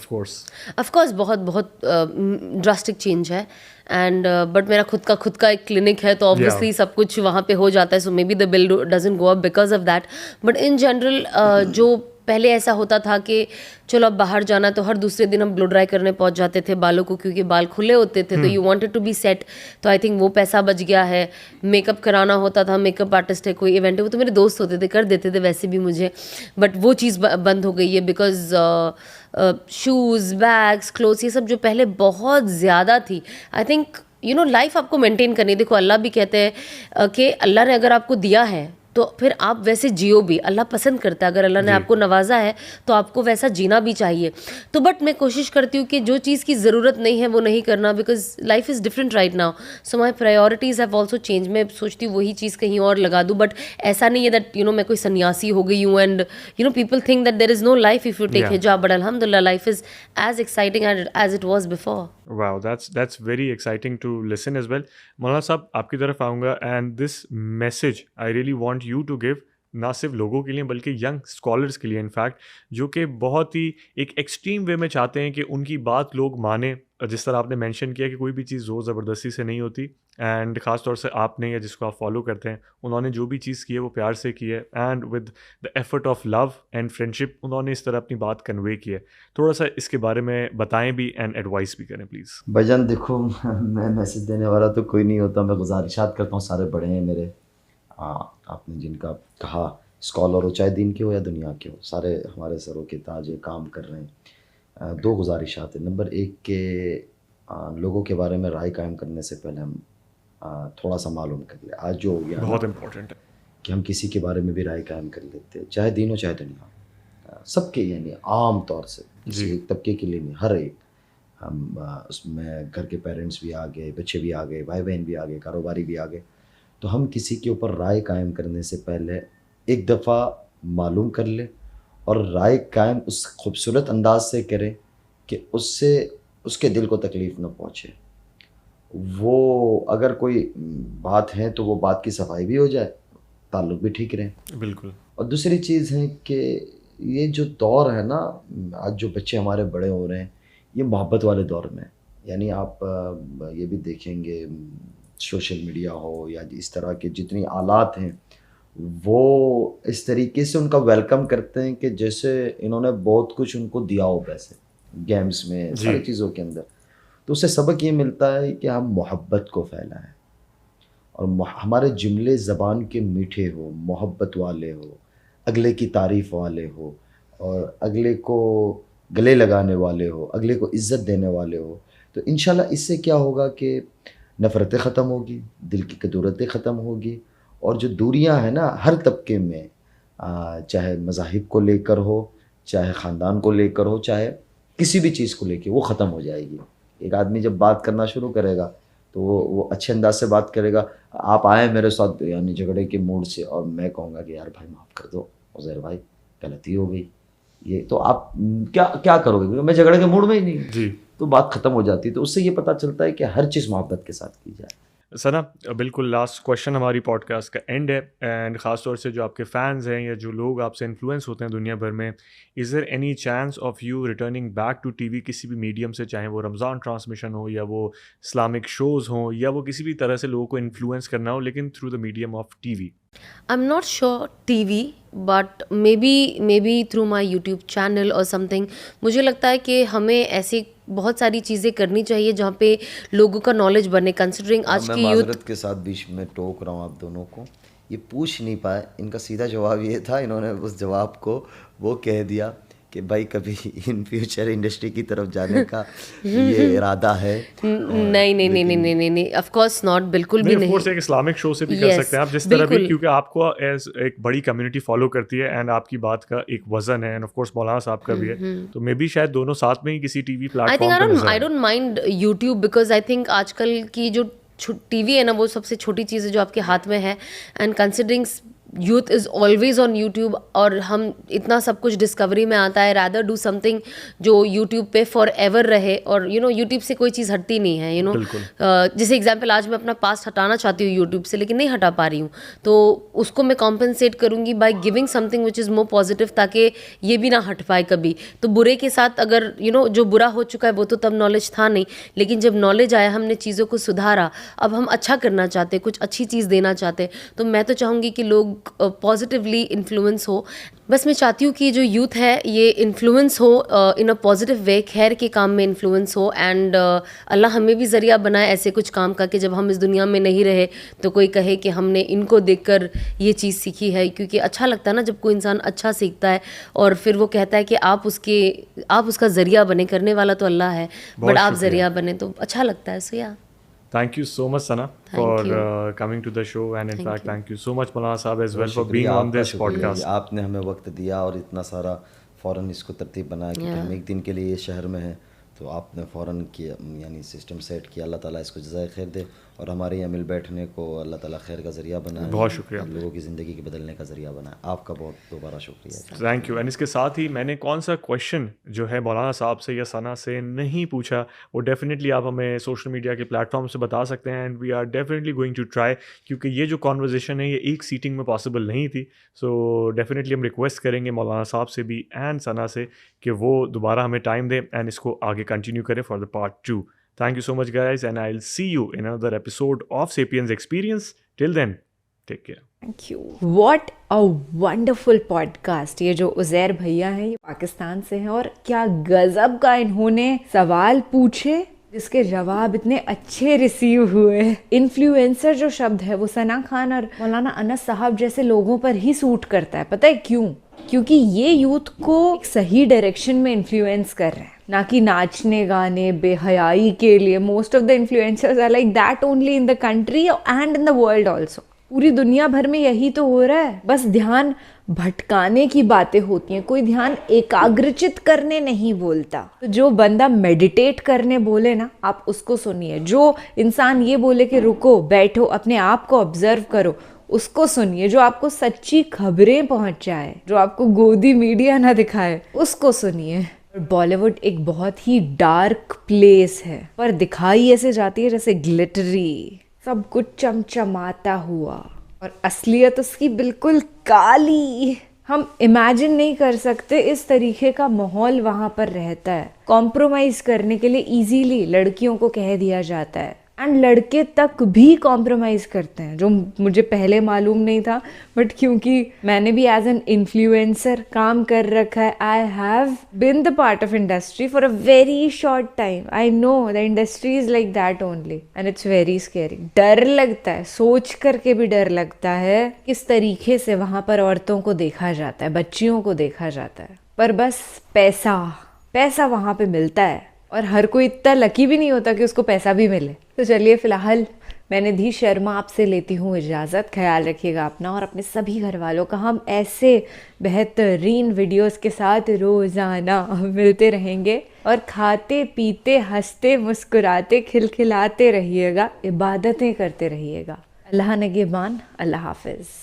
Of course बहुत ड्रास्टिक चेंज है. एंड बट मेरा खुद का एक क्लिनिक है तो ऑब्वियसली सब कुछ वहाँ पे हो जाता है. So maybe the bill doesn't go up because of that. But in general जो पहले ऐसा होता था कि चलो अब बाहर जाना तो हर दूसरे दिन हम ब्लो ड्राई करने पहुंच जाते थे बालों को, क्योंकि बाल खुले होते थे. तो you wanted to be set. तो आई थिंक वो पैसा बच गया है. मेकअप कराना होता था, मेकअप आर्टिस्ट है, कोई इवेंट है, वो तो मेरे दोस्त होते थे, कर देते थे वैसे भी मुझे. बट वो चीज़ बंद हो गई है बिकॉज शूज़, बैग्स, क्लोथ्स, ये सब जो पहले बहुत ज़्यादा थी. I think you know life आपको मेंटेन करनी. देखो अल्लाह भी कहते हैं कि अल्लाह ने अगर आपको दिया है तो फिर आप वैसे जियो भी. अल्लाह पसंद करता है. अगर अल्लाह ने आपको नवाजा है तो आपको वैसा जीना भी चाहिए. तो बट मैं कोशिश करती हूँ कि जो चीज़ की ज़रूरत नहीं है वो नहीं करना, because life is different right now. So my priorities have also change. मैं सोचती हूँ वही चीज़ कहीं और लगा दूँ. बट ऐसा नहीं है दैट यू नो मैं कोई सन्यासी हो गई हूँ and you know people think that there is no life if you take हिजाब. बट अल्हम्दुलिल्लाह life is as exciting as it was before. Wow, that's very exciting to listen as well. मौलाना साहब, आपकी तरफ आऊँगा and this message I really want you to give, ना सिर्फ लोगों के लिए बल्कि यंग स्कॉलर्स के लिए इनफैक्ट, जो कि बहुत ही एक एक्सट्रीम वे में चाहते हैं कि उनकी बात लोग माने. जिस तरह आपने मेंशन किया कि कोई भी चीज़ ज़ोर ज़बरदस्ती से नहीं होती, एंड ख़ास तौर से आपने या जिसको आप फॉलो करते हैं उन्होंने जो भी चीज़ की है वो प्यार से की है and with the effort of love and friendship उन्होंने इस तरह अपनी बात कन्वे की है. थोड़ा सा इसके बारे में बताएं भी एंड एडवाइस भी करें प्लीज़. भाईजान देखो, मैं मैसेज देने वाला तो कोई नहीं होता. मैं गुजारिशात करता हूँ, सारे बड़े हैं मेरे. आपने जिनका कहा स्कॉलर हो, चाहे दीन के हो या दुनिया के हो, सारे हमारे सरों के ताज काम कर रहे हैं. दो गुजारिशात है. नंबर एक के लोगों के बारे में राय कायम करने से पहले हम थोड़ा सा मालूम कर ले. आज जो हो गया बहुत इम्पोर्टेंट है कि हम किसी के बारे में भी राय कायम कर लेते हैं, चाहे दीन हो चाहे दुनिया, सबके, यानी आम तौर से किसी एक तबके के लिए नहीं, हर एक. हम उसमें घर के पेरेंट्स भी आ गए, बच्चे भी आ गए, भाई बहन भी आ गए, कारोबारी भी आ गए. तो हम किसी के ऊपर राय कायम करने से पहले एक दफ़ा मालूम कर ले और राय कायम उस खूबसूरत अंदाज से करें कि उससे उसके दिल को तकलीफ़ न पहुँचे. वो अगर कोई बात है तो वो बात की सफाई भी हो जाए, ताल्लुक़ भी ठीक रहे. बिल्कुल. और दूसरी चीज़ है कि ये जो दौर है ना, आज जो बच्चे हमारे बड़े हो रहे हैं, ये मोहब्बत वाले दौर में. यानी आप ये भी देखेंगे, सोशल मीडिया हो या इस तरह के जितनी आलात हैं, वो इस तरीके से उनका वेलकम करते हैं कि जैसे इन्होंने बहुत कुछ उनको दिया हो, वैसे गेम्स में, सारी चीज़ों के अंदर. तो उससे सबक ये मिलता है कि हम मोहब्बत को फैलाएं और हमारे जुमले ज़बान के मीठे हो, मोहब्बत वाले हो, अगले की तारीफ़ वाले हो और अगले को गले लगाने वाले हो, अगले को इज़्ज़त देने वाले हो. तो इंशाल्लाह इससे क्या होगा कि नफ़रतें ख़त्म होगी, दिल की कदूरतें ख़त्म होगी और जो दूरियां हैं ना हर तबके में, चाहे मज़ाहिब को लेकर हो, चाहे ख़ानदान को लेकर हो, चाहे किसी भी चीज़ को लेकर, वो ख़त्म हो जाएगी. एक आदमी जब बात करना शुरू करेगा तो वो अच्छे अंदाज से बात करेगा. आप आए मेरे साथ यानी झगड़े के मूड से और मैं कहूँगा कि यार भाई माफ़ कर दो उज़ैर भाई, गलती हो गई, ये तो आप क्या करोगे, क्योंकि मैं झगड़े के मूड में ही नहीं जी. तो बात ख़त्म हो जाती है. तो उससे ये पता चलता है कि हर चीज़ मोहब्बत के साथ की जाए. सना, बिल्कुल लास्ट क्वेश्चन हमारी पॉडकास्ट का एंड है, एंड ख़ास तौर से जो आपके फ़ैन्स हैं या जो लोग आपसे इन्फ्लुएंस होते हैं दुनिया भर में, is there any chance of you returning back to TV किसी भी मीडियम से, चाहे वो रमज़ान ट्रांसमिशन हो या वो इस्लामिक शोज़ हों या वो किसी भी तरह से लोगों को इन्फ्लुएंस करना हो, लेकिन through the medium of TV? I'm not sure TV, but maybe through my YouTube channel or something. मुझे लगता है कि हमें ऐसी बहुत सारी चीज़ें करनी चाहिए जहाँ पे लोगों का नॉलेज बने, कंसिडरिंग आज मैं की यूथ। माजरत के साथ बीच में टोक रहा हूँ आप दोनों को, ये पूछ नहीं पाए, इनका सीधा जवाब ये था, इन्होंने उस जवाब को वो कह दिया कि भाई कभी इन फ्यूचर इंडस्ट्री की तरफ जाने का ये इरादा है। नहीं, ऑफ कोर्स नॉट, बिल्कुल भी नहीं। कोर्स एक इस्लामिक शो से भी कर Yes, सकते हैं आप, जिस तरह भी, बिल्कुल। क्योंकि आपको एज एक बड़ी कम्युनिटी फॉलो करती है एंड आपकी बात का एक वजन है, एंड ऑफ कोर्स मौलाना साहब का भी है, तो मे बी शायद दोनों साथ में ही किसी टीवी आई थिंक प्लेटफॉर्म पे I don't mind YouTube, because I think आजकल की जो टीवी है ना, वो सबसे छोटी चीज़ है जो आपके हाथ में है, and considering youth is always on YouTube, और हम इतना सब कुछ डिस्कवरी में आता है, रादर डू समथिंग जो यूट्यूब पे फॉर एवर रहे, और यूट्यूब से कोई चीज़ हटती नहीं है, जैसे एग्जांपल आज मैं अपना पास्ट हटाना चाहती हूँ यूट्यूब से, लेकिन नहीं हटा पा रही हूँ, तो उसको मैं कॉम्पनसेट करूँगी by giving something which is more positive, ताकि ये भी ना हट पाए कभी। तो बुरे के साथ अगर जो बुरा हो चुका है वो तो तब नॉलेज था नहीं, लेकिन जब नॉलेज आया, हमने चीज़ों को सुधारा, अब हम अच्छा करना चाहते, कुछ अच्छी चीज़ देना चाहते, तो मैं तो चाहूँगी कि लोग पॉजिटिवली इन्फ्लुएंस हो। बस मैं चाहती हूँ कि जो यूथ है ये इन्फ्लुएंस हो इन अ पॉजिटिव वे, खैर के काम में इन्फ्लुएंस हो, एंड अल्लाह हमें भी ज़रिया बनाए ऐसे कुछ काम का कि जब हम इस दुनिया में नहीं रहे तो कोई कहे कि हमने इनको देखकर ये चीज़ सीखी है, क्योंकि अच्छा लगता है ना जब कोई इंसान अच्छा सीखता है और फिर वो कहता है कि आप उसका ज़रिया बने, करने वाला तो अल्लाह है, बट आप ज़रिया बने, तो अच्छा लगता है। सो या Thank you so much, Sana, for coming to the show, and in fact, thank you so much, Maulana Saab, as well, for being on this podcast. आपने हमें वक्त दिया और इतना सारा फ़ौरन इसको तरतीब बनाया कि हम एक दिन के लिए ये शहर में हैं, तो आपने फ़ौरन किया, यानी सिस्टम सेट किया। अल्लाह ताला इसको जज़ाए खैर दे, और हमारे यहाँ मिल बैठने को अल्लाह ताला खैर का ज़रिया बनाए, बहुत शुक्रिया, लोगों की ज़िंदगी के बदलने का ज़रिया बनाए। आपका बहुत दोबारा शुक्रिया, थैंक यू। एंड इसके साथ ही मैंने कौन सा क्वेश्चन जो है मौलाना साहब से या सना से नहीं पूछा, वो डेफिनेटली आप हमें सोशल मीडिया के प्लेटफॉर्म से बता सकते हैं, and we are definitely going to try, क्योंकि ये जो कॉन्वर्जेसन है ये एक सीटिंग में पॉसिबल नहीं थी, सो डेफिनेटली हम रिक्वेस्ट करेंगे मौलाना साहब से भी एंड सना से कि वो दोबारा हमें टाइम दें एंड इसको आगे कंटिन्यू करें for the part 2. Thank you so much, guys, and I'll see you in another episode of Sapiens Experience. Till then, take care. Thank you. What a wonderful podcast. ये जो उज़ैर भैया हैं ये पाकिस्तान से हैं, और क्या गजब का इन्होंने सवाल पूछे जिसके जवाब इतने अच्छे रिसीव हुए। इन्फ्लुएंसर जो शब्द है वो सना खान और मौलाना अनस साहब जैसे लोगों पर ही सूट करता है। पता है क्यों? क्योंकि ये यूथ को एक सही डायरेक्शन में इन्फ्लुएंस कर रहे हैं, ना कि नाचने गाने बेहयाई के लिए। Most of the influencers are like that only in the country and in the world also. पूरी दुनिया भर में यही तो हो रहा है, बस ध्यान भटकाने की बातें होती हैं, कोई ध्यान एकाग्रचित करने नहीं बोलता। तो जो बंदा मेडिटेट करने बोले ना, आप उसको सुनिए। जो इंसान ये बोले कि रुको, बैठो, अपने आप को ऑब्जर्व करो, उसको सुनिए। जो आपको सच्ची खबरें पहुंचाए, जो आपको गोदी मीडिया ना दिखाए, उसको सुनिए। बॉलीवुड एक बहुत ही डार्क प्लेस है, पर दिखाई ऐसे जाती है जैसे ग्लिटरी, सब कुछ चमचमाता हुआ, और असलियत उसकी बिल्कुल काली। हम इमेजिन नहीं कर सकते इस तरीके का माहौल वहाँ पर रहता है। कॉम्प्रोमाइज़ करने के लिए इजीली लड़कियों को कह दिया जाता है, एंड लड़के तक भी कॉम्प्रोमाइज़ करते हैं, जो मुझे पहले मालूम नहीं था, बट क्योंकि मैंने भी एज एन इन्फ्लुएंसर काम कर रखा है, I have been the part of industry for a very short time. I know the industry is like that only, and it's very scary. डर लगता है, सोच करके भी डर लगता है किस तरीके से वहाँ पर औरतों को देखा जाता है, बच्चियों को देखा जाता है। पर बस पैसा वहाँ पे मिलता है, और हर कोई इतना लकी भी नहीं होता कि उसको पैसा भी मिले। तो चलिए, फिलहाल मैं निधि शर्मा आपसे लेती हूँ इजाज़त। ख्याल रखिएगा अपना और अपने सभी घर वालों का। हम ऐसे बेहतरीन वीडियोस के साथ रोज़ाना मिलते रहेंगे, और खाते पीते हंसते मुस्कुराते खिलखिलाते रहिएगा, इबादतें करते रहिएगा। अल्लाह निगहबान। अल्लाह हाफिज़।